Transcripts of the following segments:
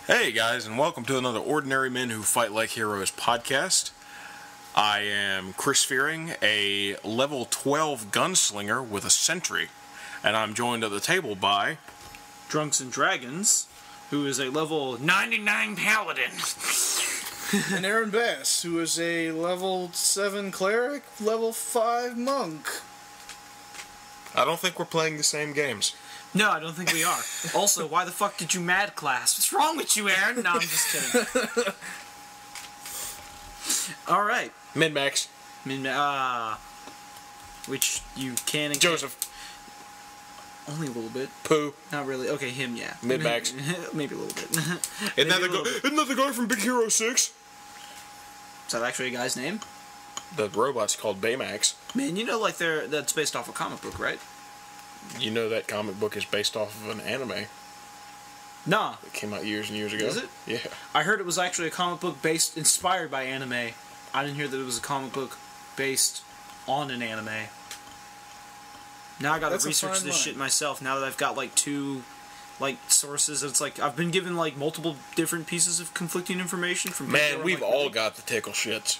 Hey guys, and welcome to another Ordinary Men Who Fight Like Heroes podcast. I am Chris Fearing, a level 12 gunslinger with a sentry, and I'm joined at the table by Drunks and Dragons, who is a level 99 paladin. And Aaron Bass, who is a level 7 cleric, level 5 monk. I don't think we're playing the same games. No, I don't think we are. Also, why the fuck did you mad class? What's wrong with you, Aaron? No, I'm just kidding. Alright. Min-max. Which you can... Joseph. Only a little bit. Pooh. Not really. Okay, him, yeah. Min-max. Maybe a little bit. Isn't that the guy from Big Hero 6? Is that actually a guy's name? The robot's called Baymax. Man, you know, like, that's based off a comic book, right? You know that comic book is based off of an anime. Nah. It came out years and years ago. Is it? Yeah. I heard it was actually a comic book inspired by anime. I didn't hear that it was a comic book based on an anime. Now I gotta research this shit myself, now that I've got, like, two, like, sources. It's like, I've been given, like, multiple different pieces of conflicting information from... Man, we've all got the tickle shits.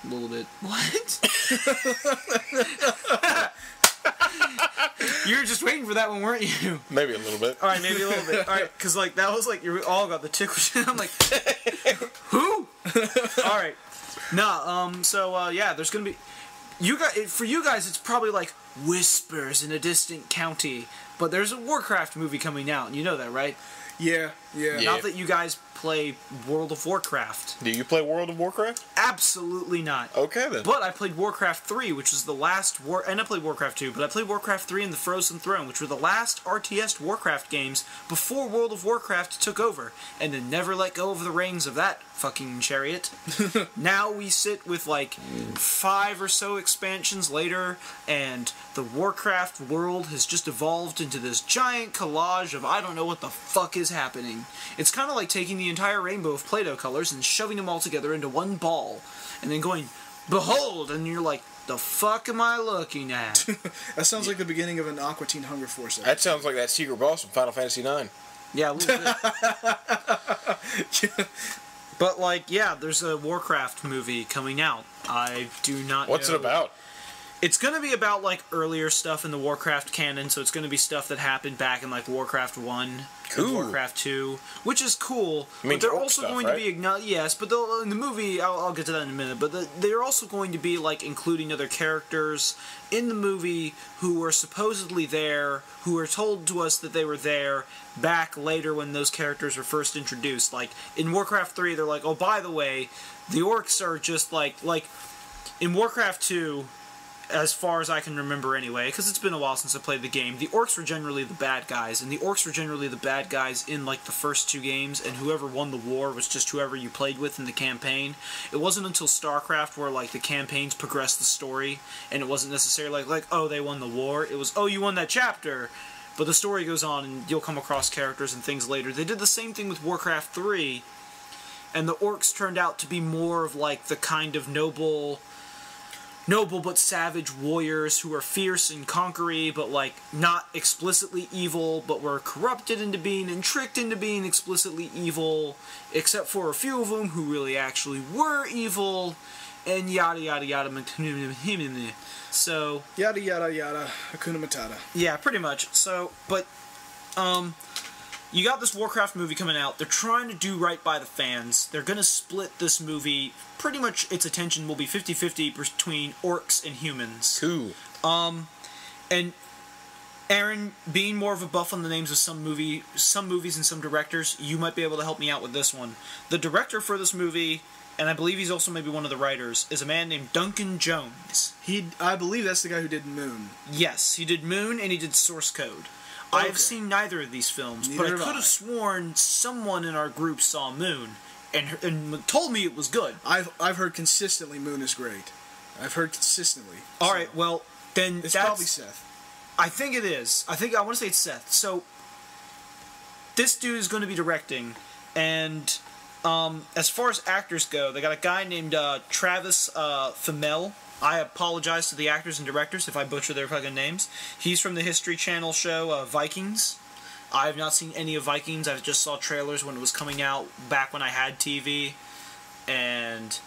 A little bit. What? You were just waiting for that one, weren't you? Maybe a little bit. Alright, maybe a little bit. Alright, because, like, that was, like, you all got the tickle shit. I'm like, who? Alright. Yeah, there's gonna be... For you guys, it's probably like whispers in a distant county, but there's a Warcraft movie coming out, and you know that, right? Yeah. Not that you guys play World of Warcraft. Do you play World of Warcraft? Absolutely not. Okay, then. But I played Warcraft 3, which was the last and I played Warcraft 2, but I played Warcraft 3 and the Frozen Throne, which were the last RTS Warcraft games before World of Warcraft took over, and then never let go of the reins of that fucking chariot. Now we sit with like 5 or so expansions later, and the Warcraft world has just evolved into this giant collage of I don't know what the fuck is happening. It's kind of like taking the entire rainbow of Play-Doh colors and shoving them all together into one ball, and then going, behold, and you're like, the fuck am I looking at? That sounds like the beginning of an Aqua Teen Hunger Force episode. That sounds like that secret boss from Final Fantasy IX. Yeah, a little bit. But, like, yeah, there's a Warcraft movie coming out. I do not know. What's it about? It's going to be about, like, earlier stuff in the Warcraft canon, so it's going to be stuff that happened back in, like, Warcraft 1 and Warcraft 2, which is cool. But they're also going to be... Yes, but in the movie, I'll get to that in a minute, but they're also going to be, like, including other characters in the movie who were supposedly there, who were told to us that they were there back later when those characters were first introduced. Like, in Warcraft 3, they're like, oh, by the way, the orcs are just, like, in Warcraft 2... as far as I can remember anyway, because it's been a while since I played the game, the orcs were generally the bad guys, and the orcs were generally the bad guys in, like, the first 2 games, and whoever won the war was just whoever you played with in the campaign. It wasn't until StarCraft where, like, the campaigns progressed the story, and it wasn't necessarily like, oh, they won the war. It was, oh, you won that chapter. But the story goes on, and you'll come across characters and things later. They did the same thing with Warcraft 3, and the orcs turned out to be more of, like, the kind of noble but savage warriors who are fierce and conquery, but, like, not explicitly evil, but were corrupted into being and tricked into being explicitly evil, except for a few of them who really actually were evil, and yada yada yada. So... Yada yada yada. Hakuna Matata. Yeah, pretty much. So, but, you got this Warcraft movie coming out. They're trying to do right by the fans. They're going to split this movie. Pretty much its attention will be 50-50 between orcs and humans. Cool. And Aaron, being more of a buff on the names of some movies and some directors, you might be able to help me out with this one. The director for this movie, and I believe he's also maybe one of the writers, is a man named Duncan Jones. I believe that's the guy who did Moon. Yes, he did Moon and he did Source Code. Okay. I've seen neither of these films, Neither but I have could have sworn someone in our group saw Moon and told me it was good. I've heard consistently Moon is great. I've heard consistently. Alright, well, then it's probably Seth. I think it is. I want to say it's Seth. So, this dude is going to be directing, and as far as actors go, they got a guy named Travis Fimmel. I apologize to the actors and directors if I butcher their fucking names. He's from the History Channel show Vikings. I have not seen any of Vikings. I just saw trailers when it was coming out back when I had TV, and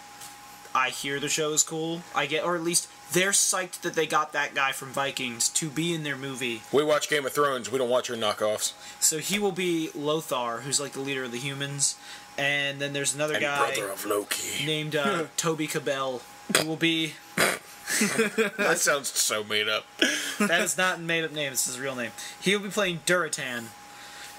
I hear the show is cool. Or at least they're psyched that they got that guy from Vikings to be in their movie. We watch Game of Thrones. We don't watch your knockoffs. So he will be Lothar, who's like the leader of the humans. And then there's another guy brother of Loki named Toby Cabell, who will be... That sounds so made up. That is not a made up name, it's his real name. He will be playing Duratan,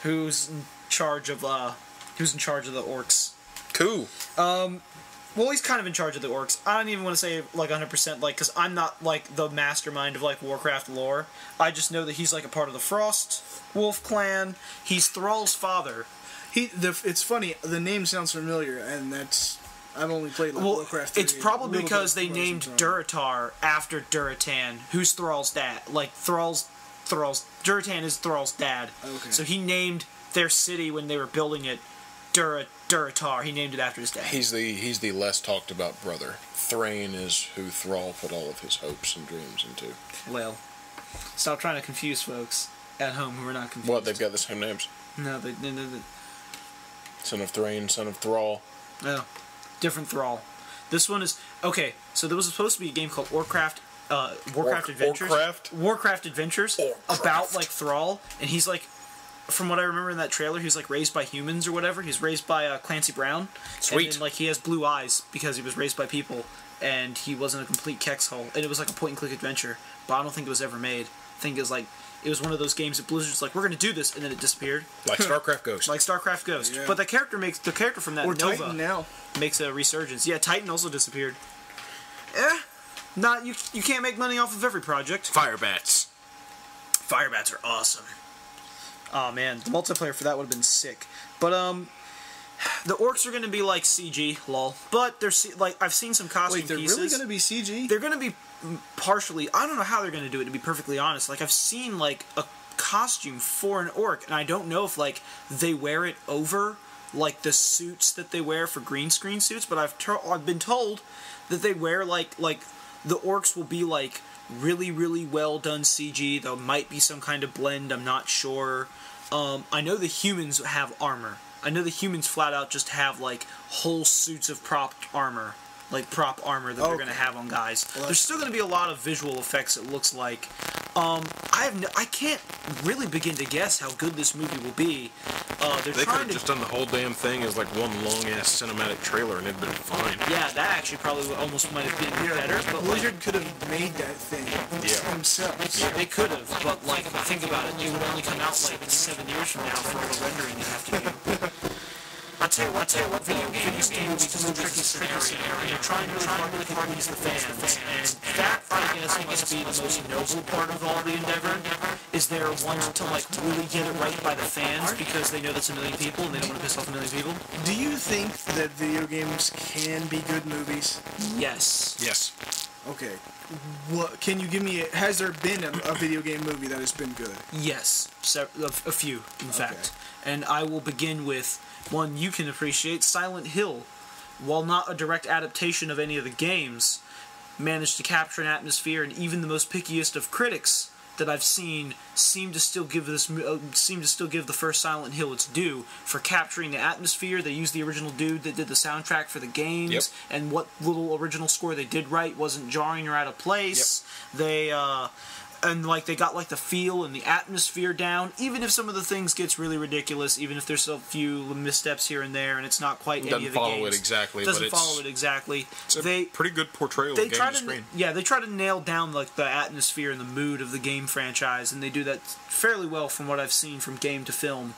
who's in charge of the orcs. Cool. Well, he's kind of in charge of the orcs. I don't even want to say, like, 100%, like, because I'm not, like, the mastermind of, like, Warcraft lore. I just know that he's, like, a part of the Frost Wolf clan. He's Thrall's father. It's funny, the name sounds familiar, and I've only played, like, Warcraft 3. It's probably because they named Durotar after Duratan, who's Thrall's dad. Like, Duratan is Thrall's dad. Okay. So he named their city when they were building it Durotar. He named it after his dad. He's the less talked about brother. Thrain is who Thrall put all of his hopes and dreams into. Well, stop trying to confuse folks at home who are not confused. What, they've got the same names? No, they Son of Thrain, son of Thrall. No, different Thrall. This one is... Okay, so there was supposed to be a game called Warcraft Adventures. Warcraft Adventures. About, like, Thrall, and he's, like... From what I remember in that trailer, he's, like, raised by humans or whatever. He's raised by Clancy Brown. Sweet. And then, like, he has blue eyes because he was raised by people, and he wasn't a complete kexhole. And it was, like, a point-and-click adventure, but I don't think it was ever made. I think it was, like... It was one of those games that Blizzard's like, we're going to do this, and then it disappeared. Like StarCraft Ghost. Like StarCraft Ghost. Yeah. But the character from that or Nova Titan now makes a resurgence. Yeah, Titan also disappeared. You can't make money off of every project. Firebats. Firebats are awesome. Oh man, the multiplayer for that would have been sick. But the orcs are going to be like CG, lol. But they're like I've seen some costume pieces. Wait, they're really going to be CG? They're going to be partially. I don't know how they're going to do it, to be perfectly honest. Like I've seen like a costume for an orc, and I don't know if like they wear it over like the suits that they wear for green screen suits. But I've been told that they wear like the orcs will be like really, really well done CG. There might be some kind of blend. I'm not sure. I know the humans have armor. I know the humans flat out just have like whole suits of prop armor that they're going to have on guys. Well, there's still going to be a lot of visual effects, it looks like. I can't really begin to guess how good this movie will be. They could have just done the whole damn thing as like one long-ass cinematic trailer and it'd been fine. Yeah, that actually probably almost might have been better. But Blizzard could have made that thing themselves. Yeah, they could have, but like, think about it, it would only come out like 7 years from now for all the rendering you have to do. I'll tell you what, video games is a tricky scenario. You're trying really hard to please the fans, and that, I guess, must be the most noble part of all the endeavor, is they're wanting to, like, really get it right by the fans, because they know that's a million people, and they don't want to piss off a million people. Do you think that video games can be good movies? Yes. Yes. Okay. What can you give me? Has there been a video game movie that has been good? Yes. A few, in fact. And I will begin with one you can appreciate, Silent Hill. While not a direct adaptation of any of the games, managed to capture an atmosphere, and even the most pickiest of critics that I've seen seem to still give the first Silent Hill its due for capturing the atmosphere. They used the original dude that did the soundtrack for the games, and what little original score they did right wasn't jarring or out of place. They they got like the feel and the atmosphere down, even if some of the things gets really ridiculous, even if there's a few missteps here and there, and it's not quite any of the games. Doesn't follow it exactly. Doesn't follow it exactly. It's a pretty good portrayal of game to screen. Yeah, they try to nail down like the atmosphere and the mood of the game franchise, and they do that fairly well from what I've seen from game to film.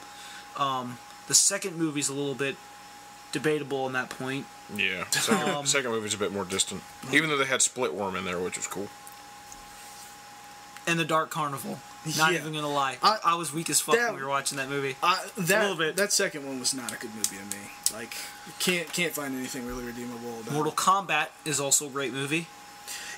The second movie's a little bit debatable on that point. Yeah, second movie's a bit more distant, even though they had Splitworm in there, which was cool. And The Dark Carnival. Not even gonna lie, I was weak as fuck when we were watching that movie. A little bit. That second one was not a good movie to me. Like, can't find anything really redeemable about Mortal Kombat is also a great movie.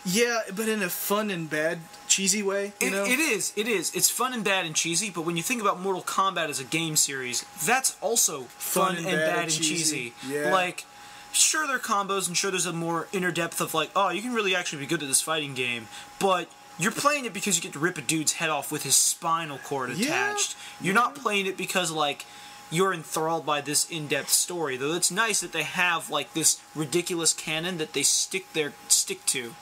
Yeah, but in a fun and bad, cheesy way. You know? It is. It's fun and bad and cheesy. But when you think about Mortal Kombat as a game series, that's also fun and bad and cheesy. Yeah. Like, sure, there are combos, and sure, there's a more inner depth of like, oh, you can really actually be good at this fighting game, but You're playing it because you get to rip a dude's head off with his spinal cord attached. You're not playing it because, like, you're enthralled by this in-depth story. Though it's nice that they have, like, this ridiculous canon that they stick to.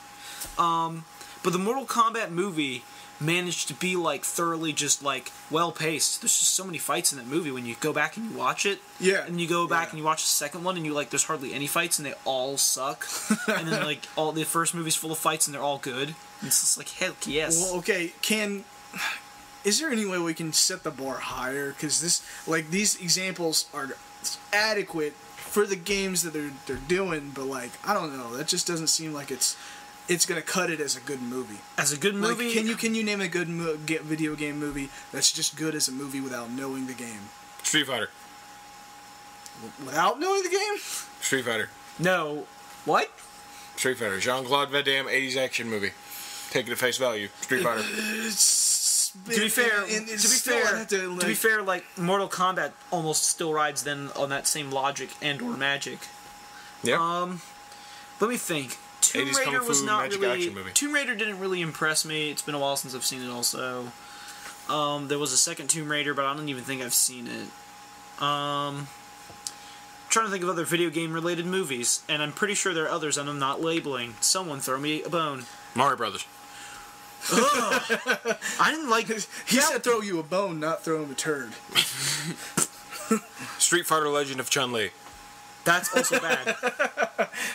But the Mortal Kombat movie managed to be, like, thoroughly just, like, well-paced. There's just so many fights in that movie when you go back and you watch it. Yeah. And you go back and you watch the second one and you're like, there's hardly any fights and they all suck. And then, like, all the first movie's full of fights and they're all good. And it's just like, heck yes. Well, okay, is there any way we can set the bar higher? Because these examples are adequate for the games that they're doing, but, like, I don't know. That just doesn't seem like it's gonna cut it as a good movie. As a good movie, like, can you name a good video game movie that's just good as a movie without knowing the game? Street Fighter. Without knowing the game? Street Fighter. No. What? Street Fighter. Jean-Claude Van Damme, 80s action movie. Take it at face value. Street Fighter. To be fair, like, Mortal Kombat almost still rides then on that same logic and or magic. Yeah. Let me think. Tomb Raider was not really. Tomb Raider didn't really impress me. It's been a while since I've seen it. Also, there was a second Tomb Raider, but I don't even think I've seen it. Trying to think of other video game related movies, and I'm pretty sure there are others, and I'm not labeling. Someone throw me a bone. Mario Brothers. I didn't like. He said throw you a bone, not throw him a turd. Street Fighter: Legend of Chun-Li. That's also bad.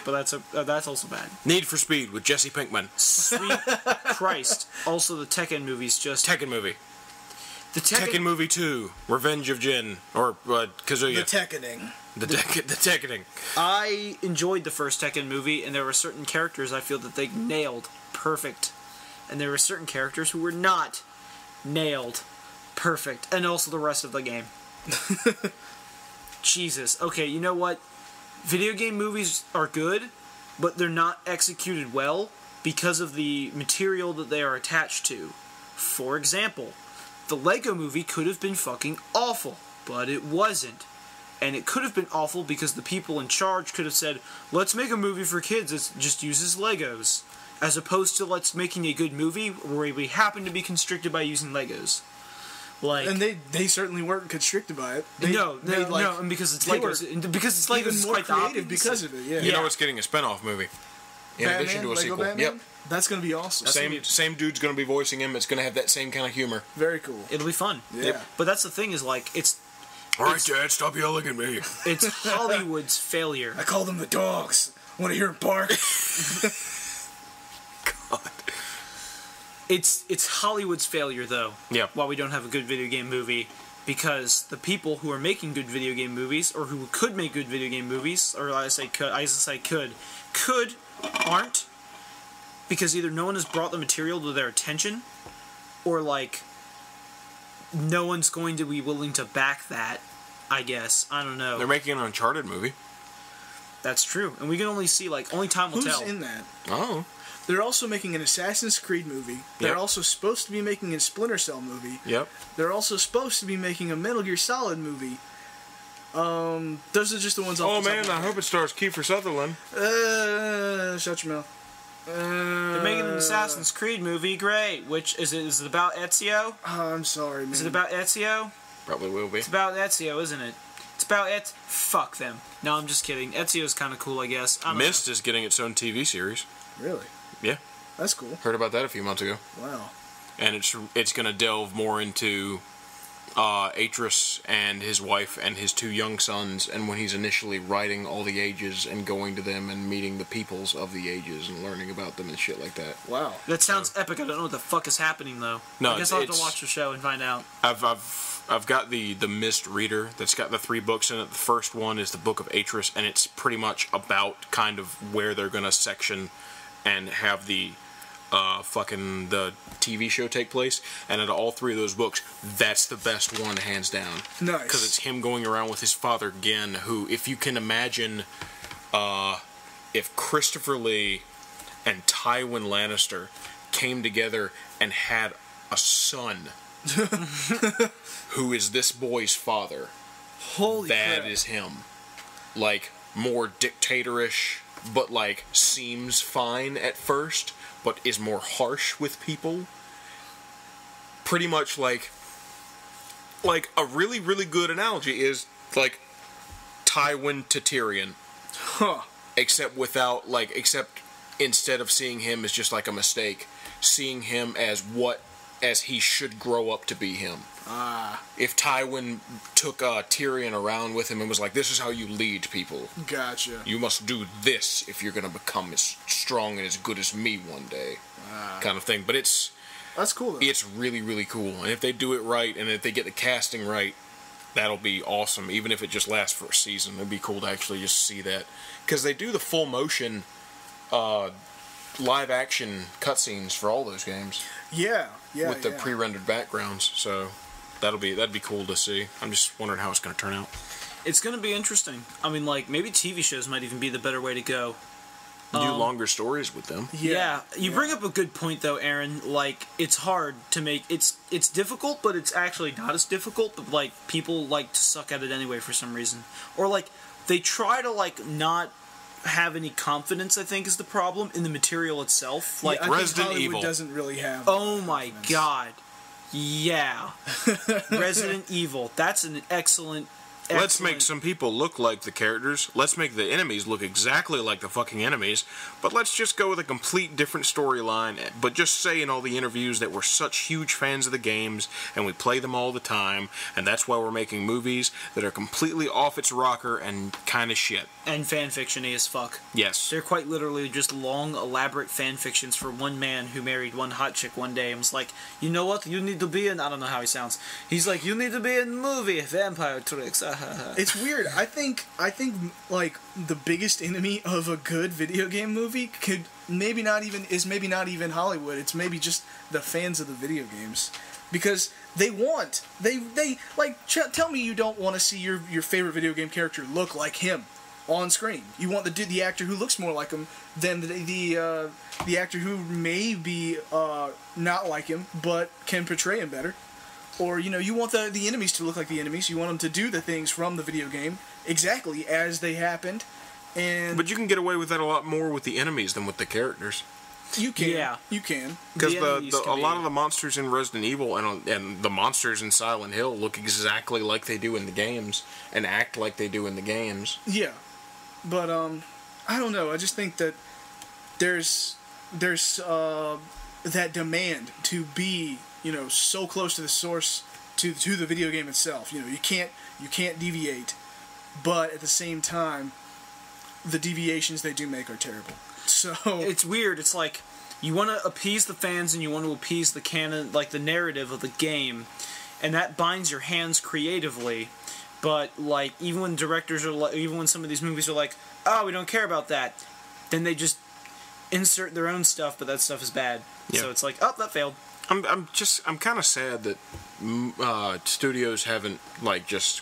But that's also bad. Need for Speed with Jesse Pinkman. Sweet Christ. Also, the Tekken movie's just... Tekken movie. The Tekken movie 2. Revenge of Jin. Or Kazuya. The Tekkening. The Tekkening. I enjoyed the first Tekken movie, and there were certain characters I feel that they nailed perfect. And there were certain characters who were not nailed perfect. And also the rest of the game. Jesus. Okay, you know what? Video game movies are good, but they're not executed well because of the material that they are attached to. For example, the Lego movie could have been fucking awful, but it wasn't. And it could have been awful because the people in charge could have said, let's make a movie for kids that just uses Legos, as opposed to let's making a good movie where we happen to be constricted by using Legos. Like, and they certainly weren't constricted by it. No, and because it's Legos, even more creative because of it. Yeah, you know it's getting a spin-off movie in addition to a sequel. Batman? Yep, that's gonna be awesome. Same dude's gonna be voicing him. It's gonna have that same kind of humor. Very cool. It'll be fun. Yeah, yep. But that's the thing is like it's. All right, Dad, stop yelling at me. It's Hollywood's failure. I call them the dogs. Want to hear them bark? God. It's Hollywood's failure, though. Yeah. Why we don't have a good video game movie, because the people who are making good video game movies, or who could make good video game movies, or I say could, aren't, because either no one has brought the material to their attention, or like no one's going to be willing to back that. I guess I don't know. They're making an Uncharted movie. That's true, and we can only see only time will tell. Who's in that? Oh. They're also making an Assassin's Creed movie. They're also supposed to be making a Splinter Cell movie. Yep. They're also supposed to be making a Metal Gear Solid movie. Those are just the ones. Oh man, I hope it stars Kiefer Sutherland. Shut your mouth. They're making an Assassin's Creed movie. Great. Which is it? Is it about Ezio? Oh, I'm sorry, man. Is it about Ezio? Probably will be. It's about Ezio, isn't it? It's about Fuck them. No, I'm just kidding. Ezio's kind of cool, I guess. Myst is getting its own TV series. Really? Yeah. That's cool. Heard about that a few months ago. Wow. And it's going to delve more into Atreus and his wife and his two young sons, and when he's initially writing all the ages and going to them and meeting the peoples of the ages and learning about them and shit like that. Wow. That sounds epic. I don't know what the fuck is happening, though. No, I guess I'll have to watch the show and find out. I've got the Myst reader that's got the 3 books in it. The first one is the Book of Atreus, and it's pretty much about kind of where they're going to section and have the TV show take place. And out of all 3 of those books, that's the best one, hands down. Nice. Because it's him going around with his father Gen, who, if you can imagine, if Christopher Lee and Tywin Lannister came together and had a son who is this boy's father. Holy that crap. Is him. Like, more dictatorish, but like seems fine at first, but is more harsh with people. Pretty much like a really, really good analogy is like Tywin to Tyrion. Huh. Except instead of seeing him as just like a mistake, seeing him as he should grow up to be him. If Tywin took Tyrion around with him and was like, this is how you lead people. Gotcha. You must do this if you're going to become as strong and as good as me one day. Kind of thing. But that's cool, though. It's really, really cool. And if they do it right, and if they get the casting right, that'll be awesome. Even if it just lasts for a season, it'd be cool to actually just see that. Because they do the full motion live action cutscenes for all those games. Yeah. With the pre-rendered backgrounds, so that'd be cool to see. I'm just wondering how it's going to turn out. It's going to be interesting. I mean, like, maybe TV shows might even be the better way to go. Do longer stories with them. Yeah. You bring up a good point, though, Aaron. Like, it's hard to make... It's difficult, but it's actually not as difficult. But, like, people like to suck at it anyway for some reason. Or, like, they try to, like, not have any confidence, I think, is the problem, in the material itself. Like, I Resident think Evil doesn't really have... Oh, my God. Yeah. Resident Evil. That's an excellent... Let's make some people look like the characters. Let's make the enemies look exactly like the fucking enemies. But let's just go with a complete different storyline. But just say in all the interviews that we're such huge fans of the games and we play them all the time. And that's why we're making movies that are completely off its rocker and kind of shit. And fanfiction-y as fuck. Yes. They're quite literally just long, elaborate fanfictions for one man who married one hot chick one day and was like, you know what, you need to be in... I don't know how he sounds. He's like, you need to be in the movie, Vampire Tricks. It's weird. I think like the biggest enemy of a good video game movie is maybe not even Hollywood. It's maybe just the fans of the video games, because they like tell me you don't want to see your favorite video game character look like him on screen. You want the actor who looks more like him than the actor who may be not like him but can portray him better. Or, you want the enemies to look like the enemies. You want them to do the things from the video game exactly as they happened. But you can get away with that a lot more with the enemies than with the characters. You can. Yeah. You can. Because a lot of the monsters in Resident Evil and the monsters in Silent Hill look exactly like they do in the games and act like they do in the games. Yeah. But, I don't know. I just think that there's that demand to be... so close to the source, to the video game itself. You can't deviate, but at the same time, the deviations they do make are terrible. So it's weird. It's like you want to appease the fans and you want to appease the canon, like the narrative of the game, and that binds your hands creatively. But like even when directors are like, even when some of these movies are like, oh, we don't care about that, then they just insert their own stuff, but that stuff is bad. Yeah. So it's like, oh, that failed. I'm kind of sad that studios haven't like just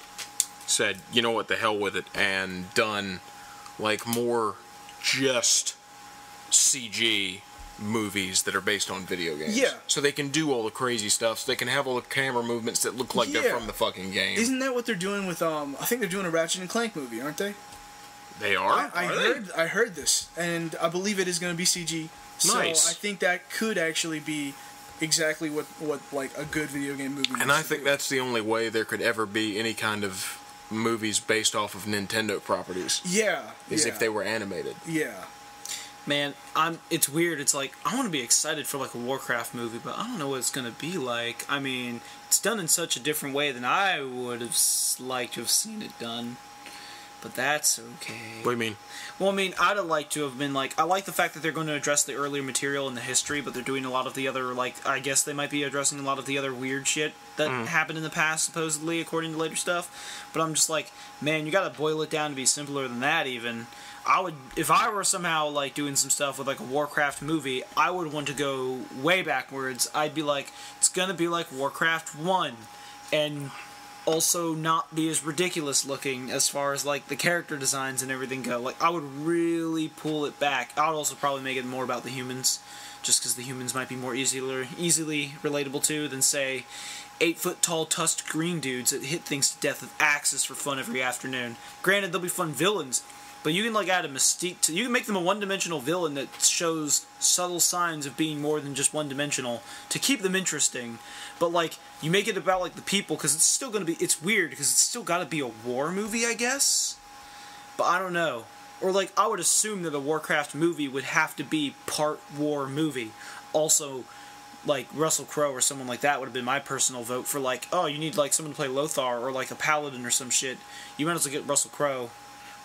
said, you know what, the hell with it, and done like more just CG movies that are based on video games. Yeah. So they can do all the crazy stuff. So they can have all the camera movements that look like they're from the fucking game. Isn't that what they're doing with I think they're doing a Ratchet and Clank movie, aren't they? They are? I heard this, and I believe it is going to be CG. Nice. So I think that could actually be exactly what like a good video game movie. And I think that's the only way there could ever be any kind of movies based off of Nintendo properties. Yeah. Is if they were animated. Yeah. Man, it's weird. It's like I want to be excited for like a Warcraft movie, but I don't know what it's gonna be like. I mean, it's done in such a different way than I would have liked to have seen it done. But that's okay. What do you mean? Well, I mean, I'd have liked to have been like... I like the fact that they're going to address the earlier material in the history, but they're doing a lot of the other, like... I guess they might be addressing a lot of the other weird shit that happened in the past, supposedly, according to later stuff. But I'm just like, man, you gotta boil it down to be simpler than that, even. I would... If I were somehow, like, doing some stuff with, like, a Warcraft movie, I would want to go way backwards. I'd be like, it's gonna be like Warcraft 1. And... also not be as ridiculous looking as far as like the character designs and everything go. Like I would really pull it back. I would also probably make it more about the humans, just because the humans might be more easily relatable to than say 8-foot tall tusked green dudes that hit things to death with axes for fun every afternoon. Granted, they'll be fun villains, But you can like add a mystique to. You can make them a one-dimensional villain that shows subtle signs of being more than just one-dimensional to keep them interesting. But like you make it about like the people because it's still gonna be. It's weird because it's still got to be a war movie, I guess. But I don't know. Or like I would assume that a Warcraft movie would have to be part war movie. Also, like Russell Crowe or someone like that would have been my personal vote for like, oh, you need like someone to play Lothar or like a paladin or some shit. You might as well get Russell Crowe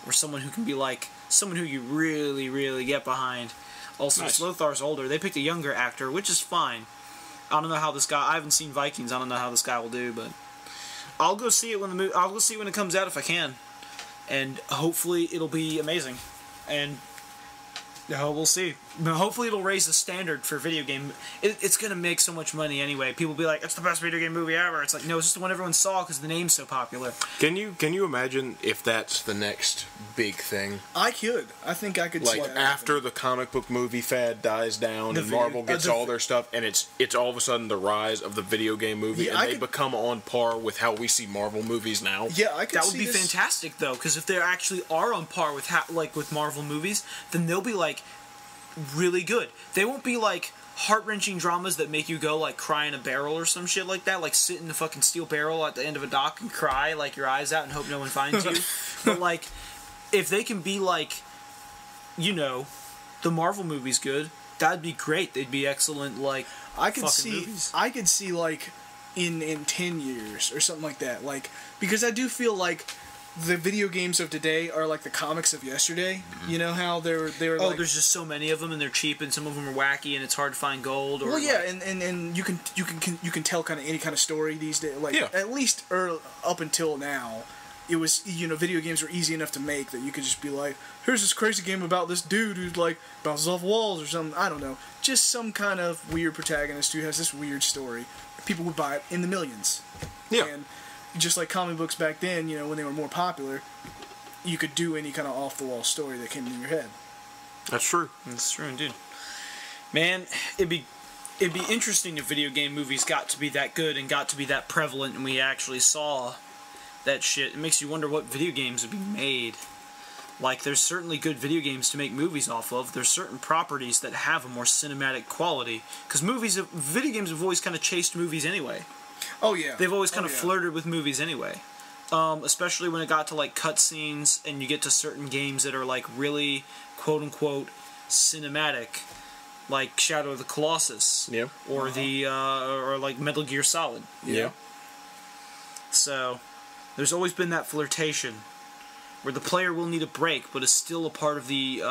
or someone who can be like someone who you really, really get behind. Also, nice. Lothar's older. They picked a younger actor, which is fine. I don't know how this guy. I haven't seen Vikings. I don't know how this guy will do, but I'll go see it when the movie. I'll go see it when it comes out if I can, and hopefully it'll be amazing. And we'll see. Hopefully it'll raise the standard for video game. It's going to make so much money anyway. People will be like, it's the best video game movie ever. It's like, no, it's just the one everyone saw because the name's so popular. Can you imagine if that's the next big thing? I could. I think I could see like that after happen. the comic book movie fad dies down and Marvel gets all their stuff and it's all of a sudden the rise of the video game movie and they become on par with how we see Marvel movies now. Yeah, I could That would be fantastic though, because if they actually are on par with with Marvel movies, then they'll be like really good. They won't be like heart-wrenching dramas that make you go like cry in a barrel or some shit like that, like sit in a fucking steel barrel at the end of a dock and cry like your eyes out and hope no one finds you. But like if they can be like, you know, the Marvel movies good, that'd be great. They'd be excellent like I could movies. see like in 10 years or something like that, like because I do feel like the video games of today are like the comics of yesterday. You know how they're like, there's just so many of them and they're cheap and some of them are wacky and it's hard to find gold. Or well, yeah, and you can tell kind of any kind of story these days. Like at least up until now, it was video games were easy enough to make that you could just be like, here's this crazy game about this dude who's like bounces off walls or something. I don't know, just some kind of weird protagonist who has this weird story. People would buy it in the millions. Yeah. And just like comic books back then, when they were more popular, you could do any kind of off-the-wall story that came in your head. That's true. That's true indeed. Man, it'd be interesting if video game movies got to be that good and got to be that prevalent and we actually saw that shit. It makes you wonder what video games would be made. Like, there's certainly good video games to make movies off of. There's certain properties that have a more cinematic quality. Because video games have always kind of chased movies anyway. Oh, yeah. They've always kind of flirted with movies anyway. Especially when it got to, like, cutscenes and you get to certain games that are, like, really, quote-unquote, cinematic. Like Shadow of the Colossus. Yeah. Or or, like, Metal Gear Solid. Yeah. So, there's always been that flirtation where the player will need a break, but is still a part of the,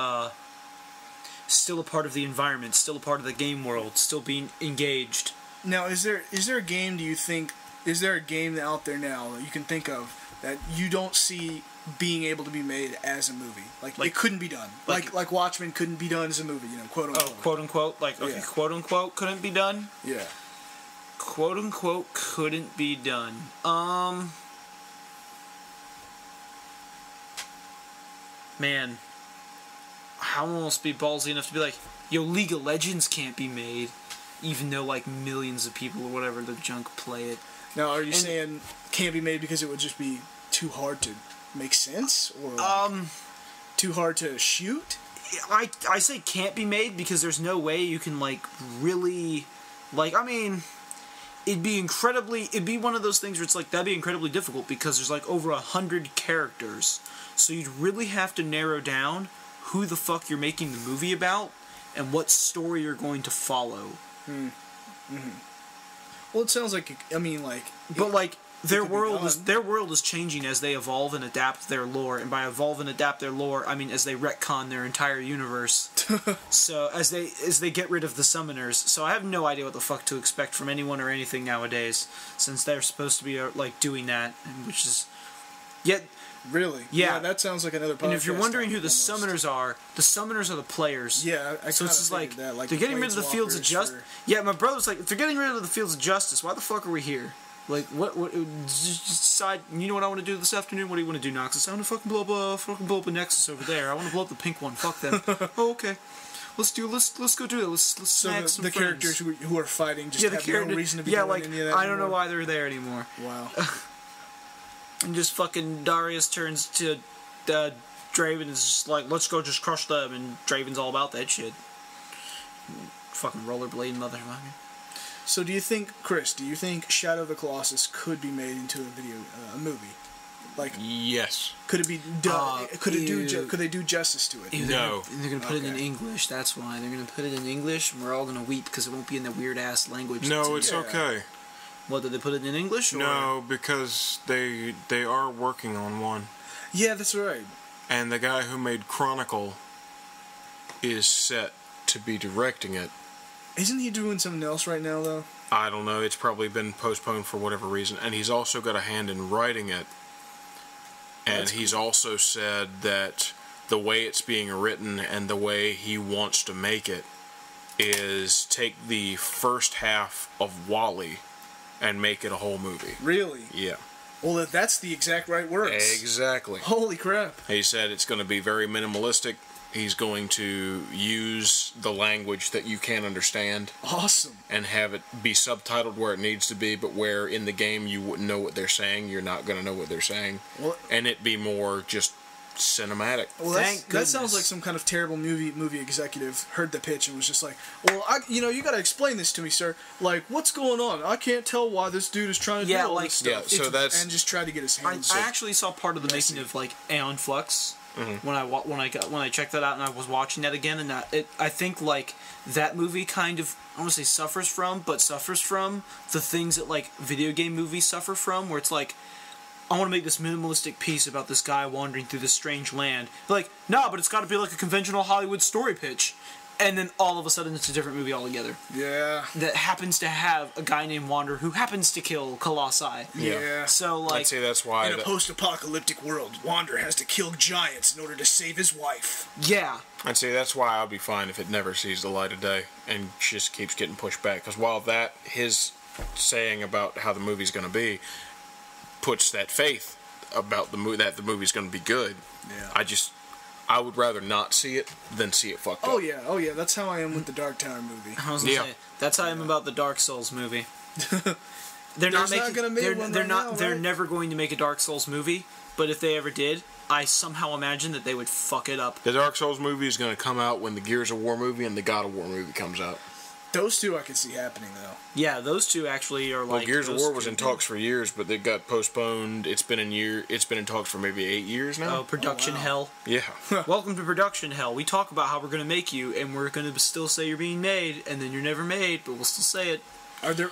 environment, still a part of the game world, still being engaged. Now, is there a game, do you think, is there a game out there now that you can think of that you don't see being able to be made as a movie? Like it couldn't be done. Like Watchmen couldn't be done as a movie, quote unquote. Oh, quote unquote? Like, okay, quote unquote couldn't be done? Yeah. Quote unquote couldn't be done. Man, I almost be ballsy enough to be like, yo, League of Legends can't be made. Even though, like, millions of people or whatever the junk play it. Now, are you saying can't be made because it would just be too hard to make sense? Or too hard to shoot? I say can't be made because there's no way you can, like, really... Like, I mean... It'd be one of those things where it's like, that'd be incredibly difficult because there's, like, over 100 characters. So you'd really have to narrow down who the fuck you're making the movie about and what story you're going to follow. Well, it sounds like their world is changing as they evolve and adapt their lore, and by evolve and adapt their lore, I mean as they retcon their entire universe. So as they get rid of the summoners, so I have no idea what the fuck to expect from anyone or anything nowadays, since they're supposed to be like doing that, which is yet. Really? Yeah, that sounds like another podcast. And if you're wondering who the summoners are the players. Yeah, so it's just like they're getting rid of the Fields of Justice. Yeah, my brother's like, if they're getting rid of the Fields of Justice, why the fuck are we here? Like, what just decide, you know what I want to do this afternoon? What do you want to do, Noxus? I want to fucking blow up a Nexus over there. I want to blow up the pink one. Fuck them. Oh, okay. Let's go do that. Let's snag some the friends. characters who are fighting just have no reason to be doing any of that I don't know why they're there anymore. Wow. And just fucking Darius turns to Draven is just like, let's go just crush them, and Draven's all about that shit. Fucking rollerblade motherfucker. So do you think, Chris, Shadow of the Colossus could be made into a movie? Like, yes. Could it be done? Could they do justice to it? No. They're gonna put it in English. That's why they're gonna put it in English, and we're all gonna weep because it won't be in the weird ass language. No, it's okay. What, did they put it in English? Or? No, because they are working on one. Yeah, that's right. And the guy who made Chronicle is set to be directing it. Isn't he doing something else right now, though? I don't know. It's probably been postponed for whatever reason. And he's also got a hand in writing it. And he's also said that the way it's being written and the way he wants to make it is take the first half of WALL-E and make it a whole movie. Really? Yeah. Well, that's the exact right words. Exactly. Holy crap. He said it's going to be very minimalistic. He's going to use the language that you can understand. Awesome. And have it be subtitled where it needs to be, but where in the game you wouldn't know what they're saying, you're not going to know what they're saying. Well, and it be more just cinematic. Well, that sounds like some kind of terrible movie executive heard the pitch and was just like, well, you got to explain this to me, sir. Like, what's going on? I can't tell why this dude is trying to do all this stuff. Yeah, so that's... And just try to get his hands... I actually saw part of the making of, like, Aeon Flux. Mm-hmm. When I checked that out and I was watching that again, and I think like that movie kind of, I don't want to say suffers from the things that like video game movies suffer from, where it's like, I want to make this minimalistic piece about this guy wandering through this strange land. Like, no, but it's got to be like a conventional Hollywood story pitch. And then all of a sudden it's a different movie altogether. Yeah. That happens to have a guy named Wander who happens to kill Colossi. Yeah. So, like... I'd say that's why... In a post-apocalyptic world, Wander has to kill giants in order to save his wife. Yeah. I'd say that's why I'll be fine if it never sees the light of day and just keeps getting pushed back. Because while his saying about how the movie's going to be puts that faith about that the movie's going to be good, I would rather not see it than see it fucked up. Oh yeah, that's how I am with the Dark Tower movie. I was gonna say, that's how I am about the Dark Souls movie. They're never going to make a Dark Souls movie, but if they ever did, I somehow imagine that they would fuck it up. The Dark Souls movie is going to come out when the Gears of War movie and the God of War movie comes out. Those two I can see happening, though. Yeah, those two actually are like... Well, Gears of War was in talks for years, but they got postponed. It's been in talks for maybe 8 years now. Oh, production hell. Yeah. Welcome to production hell. We talk about how we're going to make you, and we're going to still say you're being made, and then you're never made, but we'll still say it.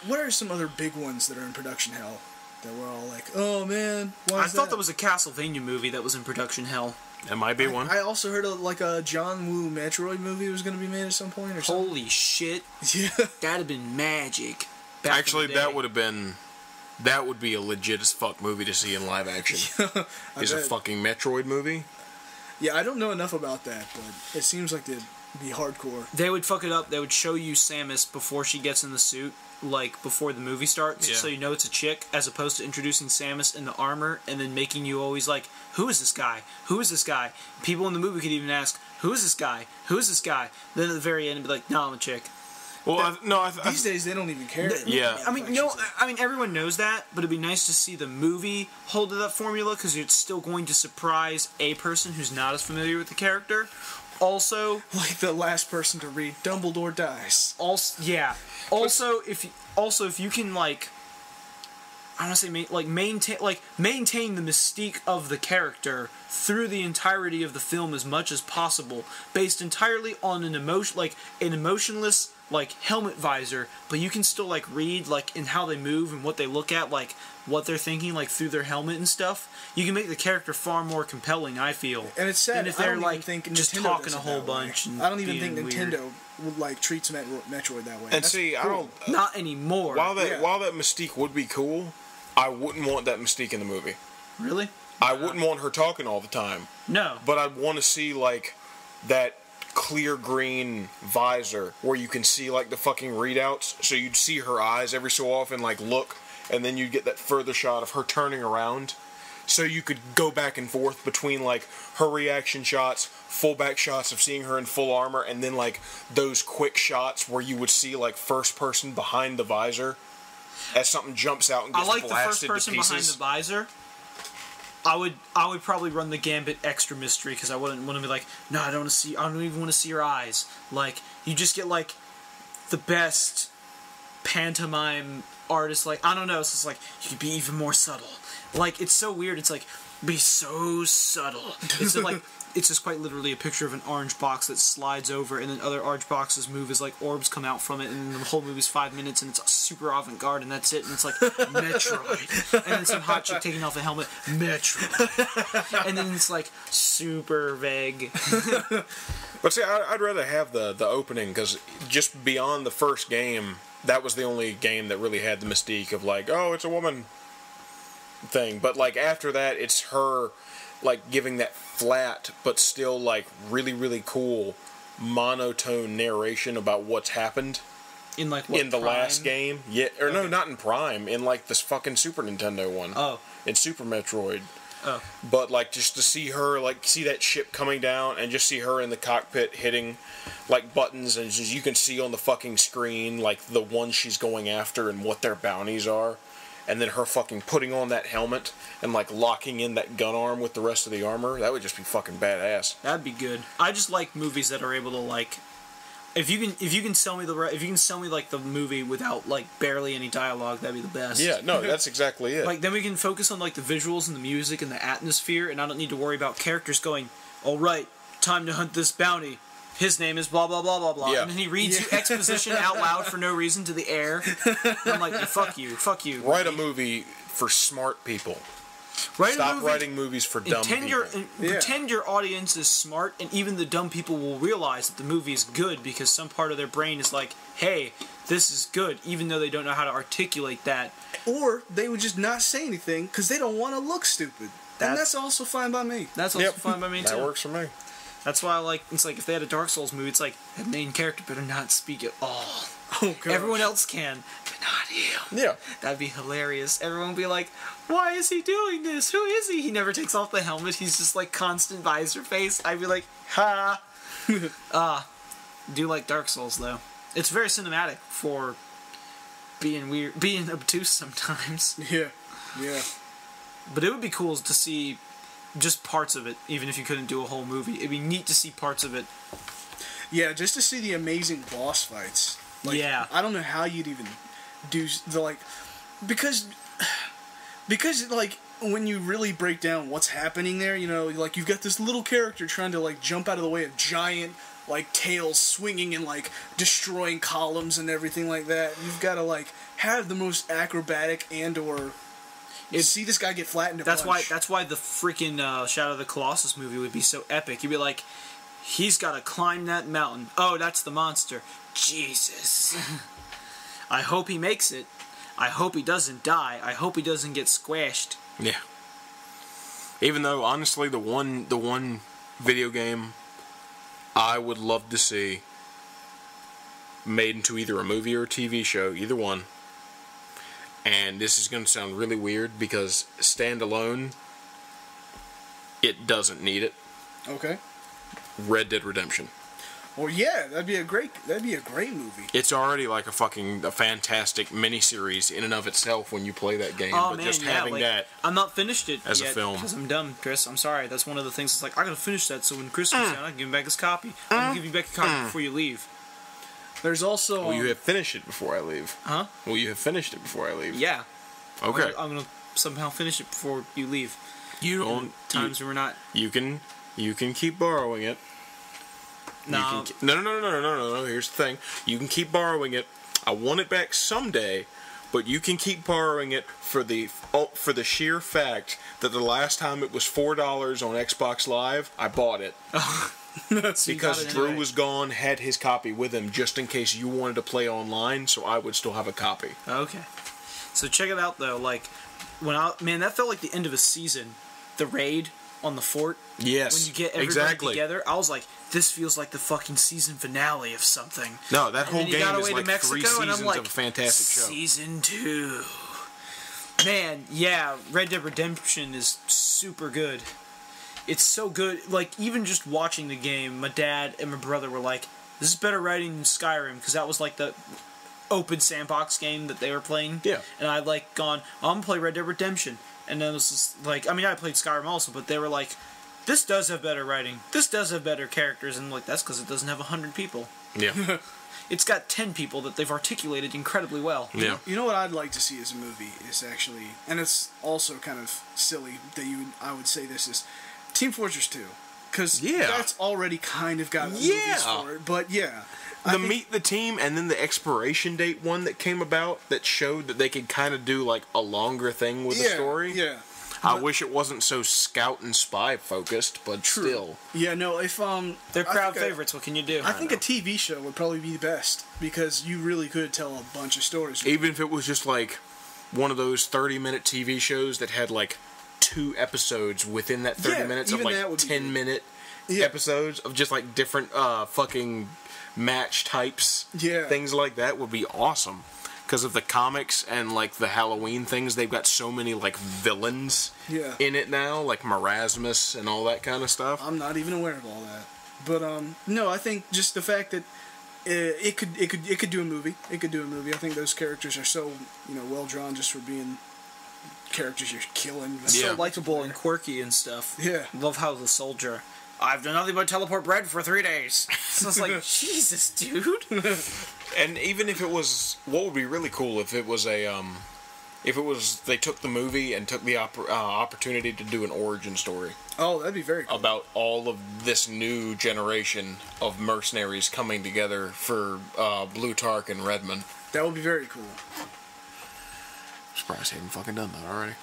What are some other big ones that are in production hell? That we're all like, oh man, I thought there was a Castlevania movie that was in production hell. That might be one. I also heard a John Woo Metroid movie was going to be made at some point or something. Holy shit. Yeah. That'd have been magic. Actually, that would be a legit as fuck movie to see in live action. Is a fucking Metroid movie? Yeah, I don't know enough about that, but it seems like it'd be hardcore. They would fuck it up. They would show you Samus before she gets in the suit, like before the movie starts, so you know it's a chick, as opposed to introducing Samus in the armor and then making you always like, who is this guy? Who is this guy? People in the movie could even ask, who is this guy? Who is this guy? Then at the very end, it'd be like, no, I'm a chick. Well, these days they don't even care. Yeah. I mean, everyone knows that, but it'd be nice to see the movie hold to that formula, because it's still going to surprise a person who's not as familiar with the character. Also, like the last person to read Dumbledore dies. Also, if you can like, I want to say maintain the mystique of the character through the entirety of the film as much as possible, based entirely on an emotionless like helmet visor, but you can still like read like in how they move and what they look at, like what they're thinking, like through their helmet and stuff. You can make the character far more compelling, I feel. And it's sad. Than if they're like just Nintendo talking a whole bunch. I don't even think Nintendo would like treats Metroid that way. And see, cool. I don't. Not anymore. While that mystique would be cool, I wouldn't want that mystique in the movie. Really? I wouldn't want her talking all the time. No. But I'd want to see like that clear green visor where you can see like the fucking readouts, so you'd see her eyes every so often like look, and then you'd get that further shot of her turning around, so you could go back and forth between like her reaction shots, full back shots of seeing her in full armor, and then like those quick shots where you would see like first person behind the visor as something jumps out and gets blasted to pieces. I like the first person behind the visor. I would probably run the gambit extra mystery because I wouldn't want to be like, no, I don't even want to see your eyes. Like, you just get like the best pantomime artist. Like, I don't know. It's just like you could be even more subtle. Like, it's so weird. It's like be so subtle. It's like. It's just quite literally a picture of an orange box that slides over, and then other orange boxes move as, like, orbs come out from it, and the whole movie's 5 minutes, and it's super avant-garde, and that's it, and it's like, Metroid. And then some hot chick taking off a helmet, Metroid. And then it's, like, super vague. But see, I'd rather have the opening, because just beyond the first game, that was the only game that really had the mystique of, like, oh, it's a woman thing. But, like, after that, it's her, like, giving that flat but still like really really cool monotone narration about what's happened in like what, in the Prime? Last game. Yeah, or no, not in Prime, in like this fucking Super Nintendo one. Oh, in Super Metroid. Oh, but like just to see her, like see that ship coming down and just see her in the cockpit hitting like buttons, and you can see on the fucking screen like the ones she's going after and what their bounties are. And then her fucking putting on that helmet and like locking in that gun arm with the rest of the armor, that would just be fucking badass. That'd be good. I just like movies that are able to like, if you can sell me like the movie without like barely any dialogue, that'd be the best. Yeah, no, that's exactly it. Like then we can focus on like the visuals and the music and the atmosphere, and I don't need to worry about characters going, all right, time to hunt this bounty. His name is blah, blah, blah, blah, blah. Yeah. And then he reads you exposition out loud for no reason to the air. And I'm like, fuck you. Write a movie for smart people. Stop writing movies for dumb people. Pretend your audience is smart, and even the dumb people will realize that the movie is good because some part of their brain is like, hey, this is good, even though they don't know how to articulate that. Or they would just not say anything because they don't want to look stupid. And that's also fine by me. That's also fine by me, too. That works for me. That's why I like, it's like if they had a Dark Souls movie, it's like, the main character better not speak at all. Oh, God. Everyone else can, but not him. Yeah. That'd be hilarious. Everyone would be like, why is he doing this? Who is he? He never takes off the helmet. He's just like constant visor face. I'd be like, ha. Do like Dark Souls, though. It's very cinematic for being weird, being obtuse sometimes. Yeah. Yeah. But it would be cool to see just parts of it, even if you couldn't do a whole movie. It'd be neat to see parts of it. Yeah, just to see the amazing boss fights. Like, yeah. I don't know how you'd even do the, like, because, like, when you really break down what's happening there, you know, like, you've got this little character trying to, like, jump out of the way of giant, like, tails swinging and, like, destroying columns and everything like that. You've got to, like, have the most acrobatic and/or see this guy get flattened. That's why the freaking Shadow of the Colossus movie would be so epic. You'd be like, he's got to climb that mountain. Oh, that's the monster. Jesus. I hope he makes it. I hope he doesn't die. I hope he doesn't get squashed. Yeah. Even though, honestly, the one video game I would love to see made into either a movie or a TV show, either one. And this is going to sound really weird because standalone, it doesn't need it. Okay. Red Dead Redemption. Well, yeah, that'd be a great movie. It's already like a fantastic miniseries in and of itself when you play that game. Oh, but man, just yeah, having like, that I'm not finished it as yet a film because I'm dumb, Chris. I'm sorry. That's one of the things. It's like I gotta finish that so when Chris comes down, I can give him back his copy. I'm gonna give you back a copy before you leave. There's also. Will you have finished it before I leave? Huh? Will you have finished it before I leave? Yeah. Okay. I'm gonna somehow finish it before you leave. You don't. Times when we're not. You can keep borrowing it. No. No. Here's the thing. You can keep borrowing it. I want it back someday, but you can keep borrowing it for the sheer fact that the last time it was $4 on Xbox Live, I bought it. So because Drew was gone, had his copy with him just in case you wanted to play online, so I would still have a copy. Okay. So check it out though. Like that felt like the end of a season. The raid on the fort. Yes. When you get everybody together, I was like, this feels like the fucking season finale of something. No, that whole game is like Mexico, 3 seasons like, of a fantastic show. Season 2. Man, yeah, Red Dead Redemption is super good. It's so good. Like, even just watching the game, my dad and my brother were like, this is better writing than Skyrim, because that was like the open sandbox game that they were playing. Yeah. And I'd like gone, I'm gonna play Red Dead Redemption. And then it was just like, I mean, I played Skyrim also, but they were like, this does have better writing. This does have better characters. And like, that's because it doesn't have 100 people. Yeah. It's got 10 people that they've articulated incredibly well. Yeah. You know what I'd like to see as a movie is actually, and it's also kind of silly that I would say this, is Team Fortress 2. Because that's already kind of got movies for it. But yeah. Meet the Team and then the expiration date one that came about that showed that they could kind of do like a longer thing with the story. Yeah. I wish it wasn't so scout and spy focused, but still. Yeah, no, if they're crowd favorites, what can you do? I think a TV show would probably be the best because you really could tell a bunch of stories. Even if it was just like one of those 30-minute TV shows that had like 2 episodes within that 30 minutes of like 10-minute episodes of just like different fucking match types. Yeah. Things like that would be awesome. Because of the comics and like the Halloween things, they've got so many like villains in it now, like Marasmus and all that kind of stuff. I'm not even aware of all that. But no, I think just the fact that it could do a movie. It could do a movie. I think those characters are so, well drawn just for being characters you're killing. So likable and quirky and stuff. Yeah. Love how the soldier, I've done nothing but teleport bread for 3 days. So it's like, Jesus, dude. And even if it was, what would be really cool if it was they took the movie and took the opportunity to do an origin story. Oh, that'd be very cool. About all of this new generation of mercenaries coming together for Blutarch and Redmond. That would be very cool. I'm surprised they haven't fucking done that already.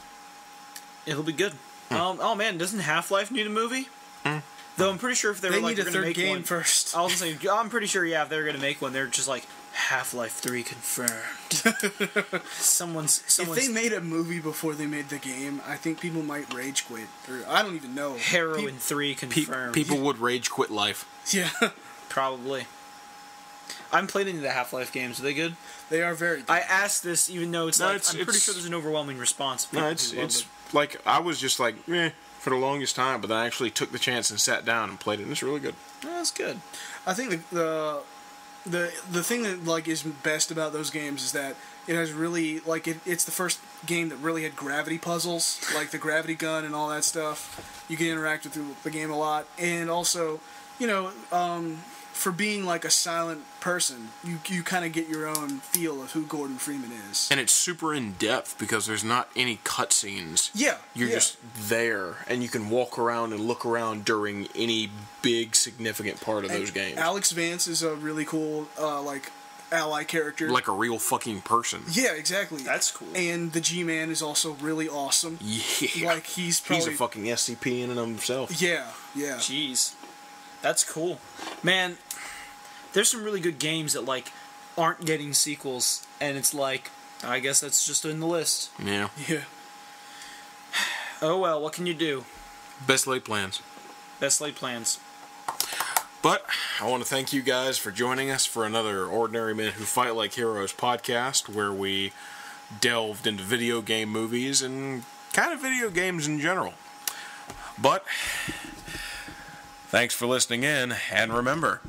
It'll be good. Oh man, doesn't Half-Life need a movie? Though I'm pretty sure if they were like, need a third make game one first. I was gonna say, I'm pretty sure, if they're gonna make one, they're just like Half-Life 3 confirmed. someone's. If they made a movie before they made the game, I think people might rage quit. Or I don't even know. Heroin 3 confirmed. People would rage quit life. Yeah, probably. I'm playing into the Half-Life games. Are they good? They are very good. I asked this, even though I'm pretty sure there's an overwhelming response. No, it's like I was just like, for the longest time, but then I actually took the chance and sat down and played it, and it's really good. Yeah, that's good. I think the thing that like is best about those games is that it has really like it's the first game that really had gravity puzzles, like the gravity gun and all that stuff. You can interact with the game a lot, and also, for being like a silent person, you kind of get your own feel of who Gordon Freeman is. And it's super in depth because there's not any cutscenes. Yeah. You're just there, and you can walk around and look around during any big significant part of those games. Alex Vance is a really cool ally character. Like a real fucking person. Yeah, exactly. That's cool. And the G-Man is also really awesome. Yeah. Like he's a fucking SCP in and of himself. Yeah, yeah. Jeez. That's cool. Man, there's some really good games that, like, aren't getting sequels, and it's like, I guess that's just in the list. Yeah. Yeah. Oh well, what can you do? Best laid plans. Best laid plans. But I want to thank you guys for joining us for another Ordinary Men Who Fight Like Heroes podcast, where we delved into video game movies and kind of video games in general. But thanks for listening in, and remember,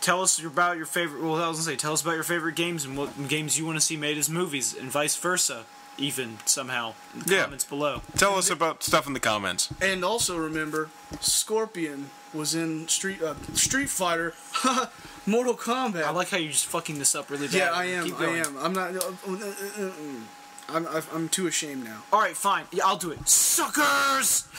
tell us about your favorite. Well, I was gonna say, tell us about your favorite games and what games you want to see made as movies, and vice versa. Even somehow in the comments below. Tell us about stuff in the comments. And also remember, Scorpion was in Street Fighter, Mortal Kombat. I like how you're just fucking this up really bad. Yeah, I am. I am. I'm not. I'm too ashamed now. All right, fine. Yeah, I'll do it. Suckers.